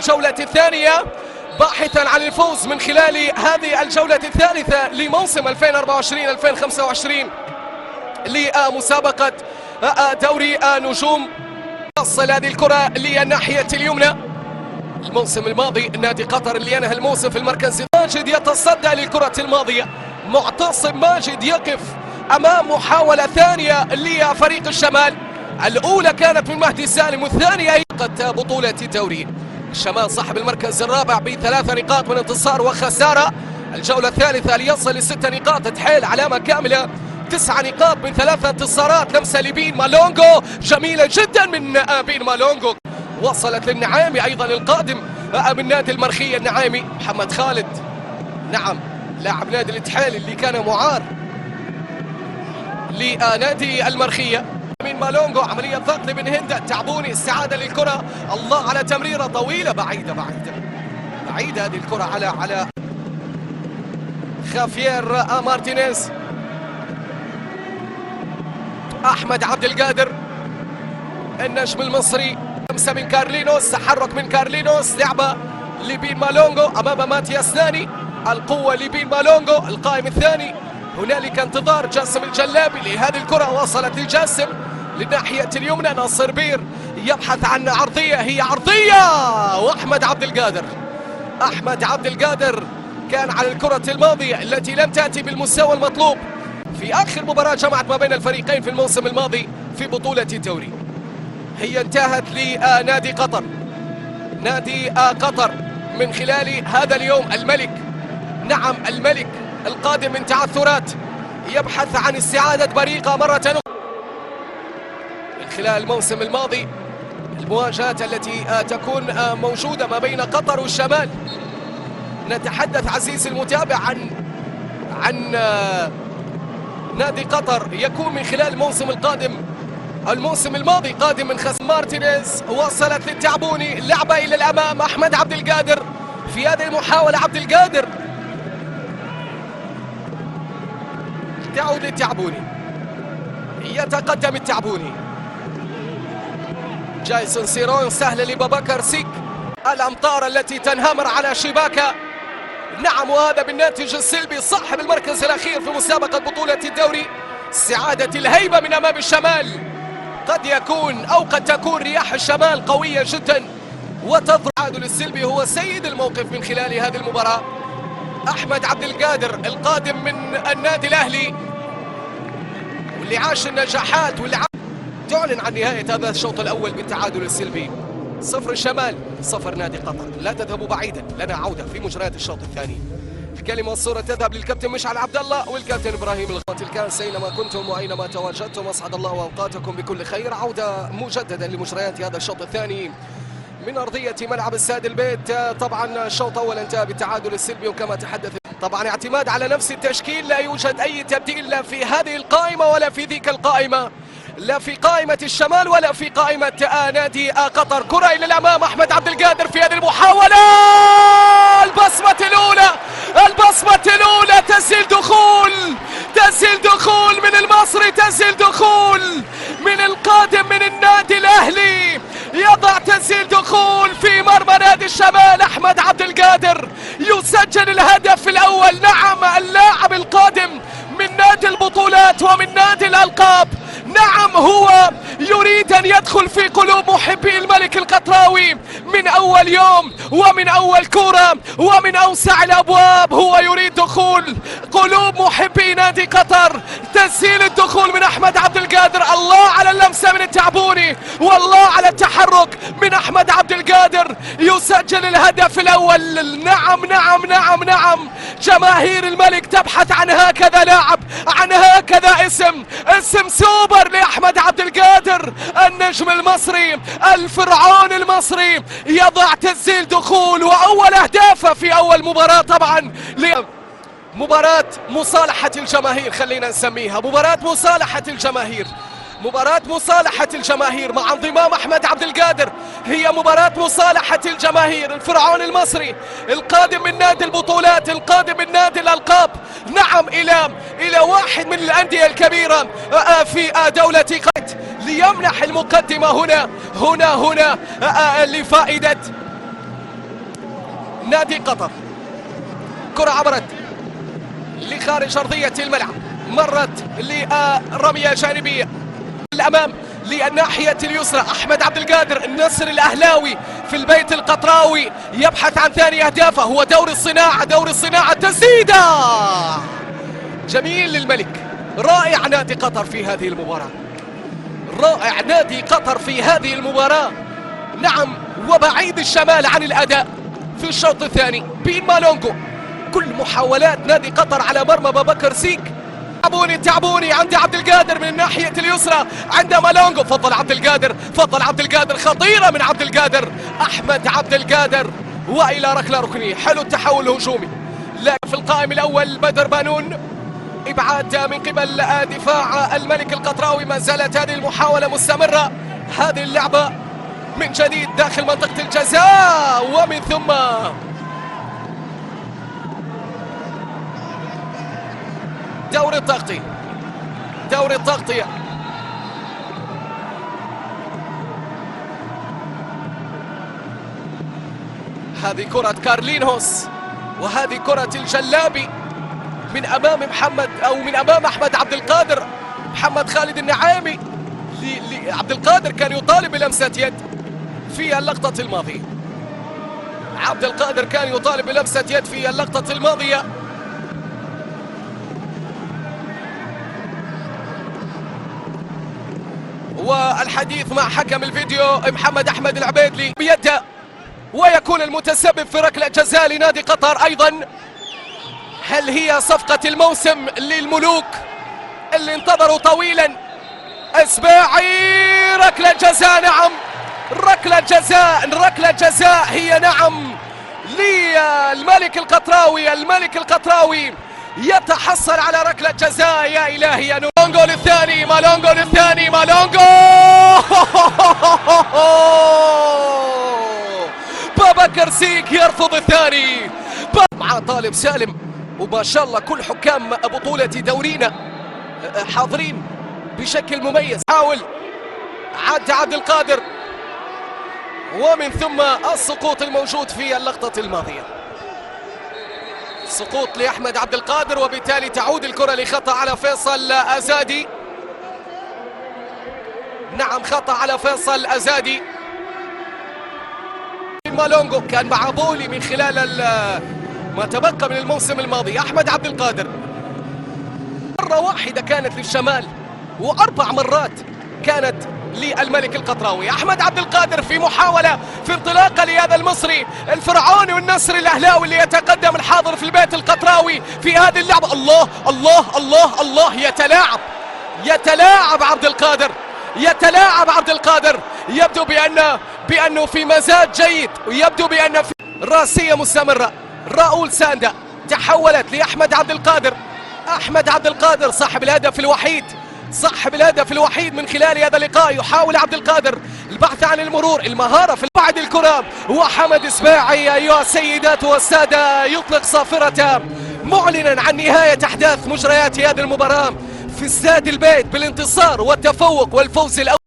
الجولة الثانية باحثا عن الفوز من خلال هذه الجولة الثالثة لموسم 2024-2025 لمسابقة دوري نجوم. وصل هذه الكرة للناحية اليمنى. الموسم الماضي نادي قطر اللي ينهى الموسم في المركز. ماجد يتصدى للكرة الماضية. معتصم ماجد يقف أمام محاولة ثانية لفريق الشمال. الأولى كانت من مهدي سالم والثانية بطولة الدوري. الشمال صاحب المركز الرابع ب3 نقاط من انتصار وخسارة. الجولة الثالثة ليصل ل6 نقاط، تحيل علامة كاملة 9 نقاط من 3 انتصارات. لمسة لبين مالونجو جميلة جدا من بين مالونجو. وصلت للنعامي أيضا القادم من نادي المرخية النعامي محمد خالد، نعم لاعب نادي الاتحاد اللي كان معار لنادي المرخية. من مالونجو عملية ضغط لبن هند، تعبوني استعادة للكرة. الله على تمريرة طويلة بعيدة هذه الكرة على خافير مارتينيز. أحمد عبد القادر النجم المصري. لمسة من كارلينوس، تحرك من كارلينوس، لعبة لبين مالونجو أمام ماتياس ناني. القوة لبين مالونجو القائم الثاني. هنالك انتظار جاسم الجلابي لهذه الكرة. وصلت لجاسم للناحية اليمنى. ناصر بير يبحث عن عرضية، هي عرضية وأحمد عبد القادر. أحمد عبد القادر كان على الكرة الماضية التي لم تأتي بالمستوى المطلوب في آخر مباراة جمعت ما بين الفريقين في الموسم الماضي في بطولة الدوري. هي انتهت لنادي قطر. نادي قطر من خلال هذا اليوم الملك، نعم الملك القادم من تعثرات يبحث عن استعادة بريقة مرة أخرى. من خلال الموسم الماضي المواجهات التي تكون موجودة ما بين قطر والشمال. نتحدث عزيزي المتابع عن نادي قطر يكون من خلال الموسم القادم. الموسم الماضي قادم من خصم مارتينيز. وصلت للتعبوني، اللعبة إلى الأمام. أحمد عبد القادر في هذه المحاولة. عبد القادر تعود للتعبوني، يتقدم التعبوني. جايسون سيرون سهلة لبابكر سيك. الأمطار التي تنهمر على شباكة، نعم وهذا بالناتج السلبي صاحب المركز الأخير في مسابقة بطولة الدوري. استعادة الهيبة من أمام الشمال. قد يكون أو قد تكون رياح الشمال قوية جدا وتضرب. التعادل السلبي هو سيد الموقف من خلال هذه المباراة. أحمد عبد القادر القادم من النادي الأهلي واللي عاش النجاحات واللي تعلن عن نهاية هذا الشوط الأول بالتعادل السلبي. 0 الشمال 0 نادي قطر. لا تذهبوا بعيدا، لنا عودة في مجريات الشوط الثاني. الكلمة والصورة تذهب للكابتن مشعل عبد الله والكابتن إبراهيم الغوث. الكاس أينما كنتم وأينما تواجدتم أسعد الله أوقاتكم بكل خير. عودة مجددا لمجريات هذا الشوط الثاني من أرضية ملعب الساد البيت. طبعا الشوط الأول انتهى بالتعادل السلبي وكما تحدث طبعا اعتماد على نفس التشكيل. لا يوجد أي تبديل لا في هذه القائمة ولا في ذيك القائمة، لا في قائمة الشمال ولا في قائمة نادي قطر. كرة إلى الأمام. أحمد عبد القادر في هذه المحاولة. البصمة الأولى تسجيل دخول من المصري، تسجيل دخول من القادم من النادي الأهلي. يضع تسجيل دخول في مرمى نادي الشمال. أحمد عبد القادر يسجل الهدف الأول. نعم اللاعب القادم من نادي البطولات ومن نادي الألقاب. نعم هو يريد أن يدخل في قلوب محبي الملك القطراوي من أول يوم ومن أول كرة ومن أوسع الأبواب. هو يريد دخول قلوب محبي نادي قطر. تسجيل الدخول من أحمد عبد القادر. الله على اللمسة من التعبوني والله على التحرك من أحمد عبد القادر. يسجل الهدف الأول. نعم جماهير الملك تبحث عن هكذا لاعب، عن هكذا اسم سوبر لأحمد عبد القادر النجم المصري الفرعون المصري. يضع تسجيل دخول وأول أهدافه في أول مباراة طبعا مباراة مصالحة الجماهير. خلينا نسميها مباراة مصالحة الجماهير مع انضمام أحمد عبد القادر. هي مباراة مصالحة الجماهير. الفرعون المصري القادم من نادي البطولات، القادم من نادي الألقاب، نعم إلى واحد من الأندية الكبيرة في دولة قطر ليمنح المقدمة هنا لفائدة نادي قطر. كرة عبرت لخارج أرضية الملعب، مرت لرمية جانبية الأمام للناحية اليسرى. أحمد عبد القادر النصر الأهلاوي في البيت القطراوي يبحث عن ثاني أهدافه، هو دور الصناعة، دور الصناعة، تسديدة جميل للملك. رائع نادي قطر في هذه المباراة، رائع نادي قطر في هذه المباراة. نعم، وبعيد الشمال عن الأداء في الشوط الثاني. بين مالونجو، كل محاولات نادي قطر على مرمى بكر سيك. تعبوني عند عبد القادر من الناحية اليسرى عند مالونجو. فضل عبد القادر، خطيرة من عبد القادر، أحمد عبد القادر، وإلى ركلة ركنية. حلو التحول الهجومي. لكن في القائم الأول بدر بانون، إبعاد من قبل دفاع الملك القطراوي. ما زالت هذه المحاولة مستمرة، هذه اللعبة من جديد داخل منطقة الجزاء، ومن ثم دور التغطية. هذه كرة كارلينوس، وهذه كرة الجلابي من أمام محمد، أو من أمام أحمد عبد القادر. محمد خالد النعامي عبد القادر كان يطالب بلمسة يد في اللقطة الماضية. عبد القادر كان يطالب بلمسة يد في اللقطة الماضية. والحديث مع حكم الفيديو محمد أحمد العبيدلي بيده، ويكون المتسبب في ركلة جزاء لنادي قطر أيضا. هل هي صفقة الموسم للملوك اللي انتظروا طويلا؟ اسباعي، ركلة جزاء، نعم، ركلة جزاء هي، نعم، للملك القطراوي. الملك القطراوي يتحصل على ركلة جزاء. يا إلهي يا مالونجو للثاني، مالونجو بكر سيك يرفض الثاني مع طالب سالم. وما شاء الله كل حكام بطولة دورينا حاضرين بشكل مميز. حاول عبد القادر، ومن ثم السقوط الموجود في اللقطة الماضية. سقوط لأحمد عبد القادر، وبالتالي تعود الكرة لخطأ على فيصل أزادي. نعم، خطأ على فيصل أزادي. مالونجو كان مع بولي من خلال ما تبقى من الموسم الماضي. أحمد عبد القادر مرة واحدة كانت للشمال، و4 مرات كانت للملك القطراوي. أحمد عبد القادر في محاولة، في انطلاقة لهذا المصري الفرعوني والنصر الأهلاوي اللي يتقدم الحاضر في البيت القطراوي في هذه اللعبة. الله الله الله الله، يتلاعب عبد القادر، يبدو بأنه في مزاج جيد، ويبدو بأن في راسية مستمرة. راؤول ساندا تحولت لأحمد عبد القادر. أحمد عبد القادر صاحب الهدف الوحيد من خلال هذا اللقاء. يحاول عبد القادر البحث عن المرور، المهارة في بعد الكرة، وحمد اسباعي أيها السيدات والسادة يطلق صافرة معلنا عن نهاية أحداث مجريات هذه المباراة في استاد البيت بالانتصار والتفوق والفوز الأول.